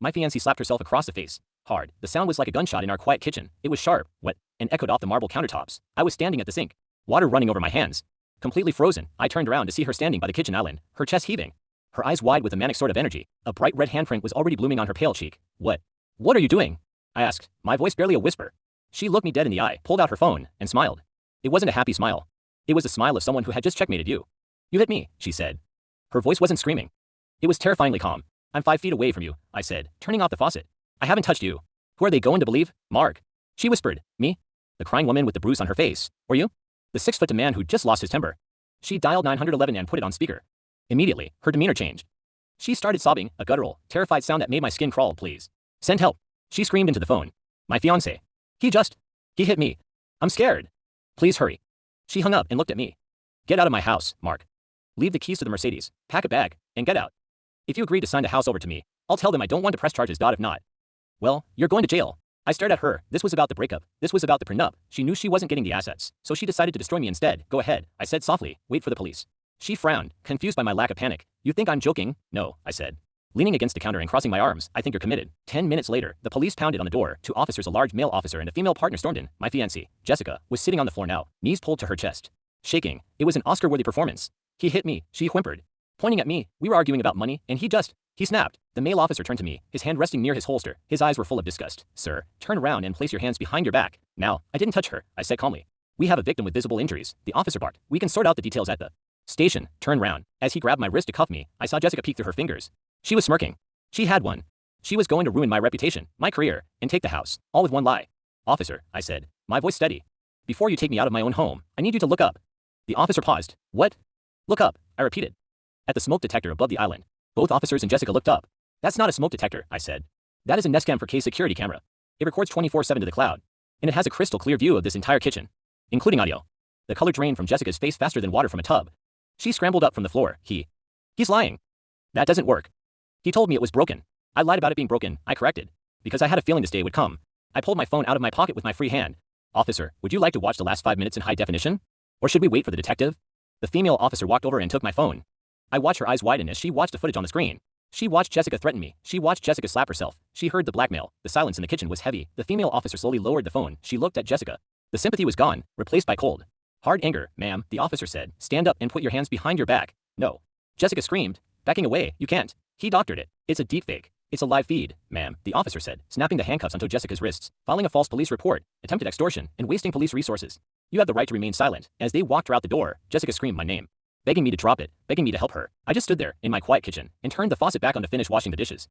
My fiancée slapped herself across the face. Hard. The sound was like a gunshot in our quiet kitchen. It was sharp, wet, and echoed off the marble countertops. I was standing at the sink, water running over my hands. Completely frozen, I turned around to see her standing by the kitchen island, her chest heaving, her eyes wide with a manic sort of energy. A bright red handprint was already blooming on her pale cheek. What are you doing? I asked, my voice barely a whisper. She looked me dead in the eye, pulled out her phone, and smiled. It wasn't a happy smile. It was the smile of someone who had just checkmated you. You hit me, she said. Her voice wasn't screaming. It was terrifyingly calm. I'm 5 feet away from you, I said, turning off the faucet. I haven't touched you. Who are they going to believe? Mark. She whispered. Me? The crying woman with the bruise on her face. Or you? The 6-foot man who just lost his temper. She dialed 911 and put it on speaker. Immediately, her demeanor changed. She started sobbing, a guttural, terrified sound that made my skin crawl. Please. Send help. She screamed into the phone. My fiancé. He hit me. I'm scared. Please hurry. She hung up and looked at me. Get out of my house, Mark. Leave the keys to the Mercedes, pack a bag, and get out. If you agree to sign the house over to me, I'll tell them I don't want to press charges. If not, well, you're going to jail. I stared at her. This was about the breakup. This was about the prenup. She knew she wasn't getting the assets, so she decided to destroy me instead. Go ahead, I said softly. Wait for the police. She frowned, confused by my lack of panic. You think I'm joking? No, I said, leaning against the counter and crossing my arms. I think you're committed. 10 minutes later, the police pounded on the door. 2 officers, a large male officer and a female partner, stormed in. My fiancée, Jessica, was sitting on the floor now, knees pulled to her chest, shaking. It was an Oscar-worthy performance. He hit me, she whimpered, pointing at me. We were arguing about money, and he snapped. The male officer turned to me, his hand resting near his holster. His eyes were full of disgust. Sir, turn around and place your hands behind your back. Now, I didn't touch her, I said calmly. We have a victim with visible injuries, the officer barked. We can sort out the details at the station. Turn round. As he grabbed my wrist to cuff me, I saw Jessica peek through her fingers. She was smirking. She had one. She was going to ruin my reputation, my career, and take the house, all with one lie. Officer, I said, my voice steady. Before you take me out of my own home, I need you to look up. The officer paused. What? Look up, I repeated. At the smoke detector above the island. Both officers and Jessica looked up. That's not a smoke detector, I said. That is a Nest Cam 4K security camera. It records 24/7 to the cloud. And it has a crystal clear view of this entire kitchen, including audio. The color drained from Jessica's face faster than water from a tub. She scrambled up from the floor. He's lying. That doesn't work. He told me it was broken. I lied about it being broken, I corrected. Because I had a feeling this day would come. I pulled my phone out of my pocket with my free hand. Officer, would you like to watch the last 5 minutes in high definition? Or should we wait for the detective? The female officer walked over and took my phone. I watched her eyes widen as she watched the footage on the screen. She watched Jessica threaten me. She watched Jessica slap herself. She heard the blackmail. The silence in the kitchen was heavy. The female officer slowly lowered the phone. She looked at Jessica. The sympathy was gone, replaced by cold, hard anger. Ma'am, the officer said, stand up and put your hands behind your back. No. Jessica screamed, backing away. You can't. He doctored it. It's a deepfake. It's a live feed, ma'am, the officer said, snapping the handcuffs onto Jessica's wrists, filing a false police report, attempted extortion, and wasting police resources. You have the right to remain silent. As they walked her out the door, Jessica screamed my name, begging me to drop it, begging me to help her. I just stood there, in my quiet kitchen, and turned the faucet back on to finish washing the dishes.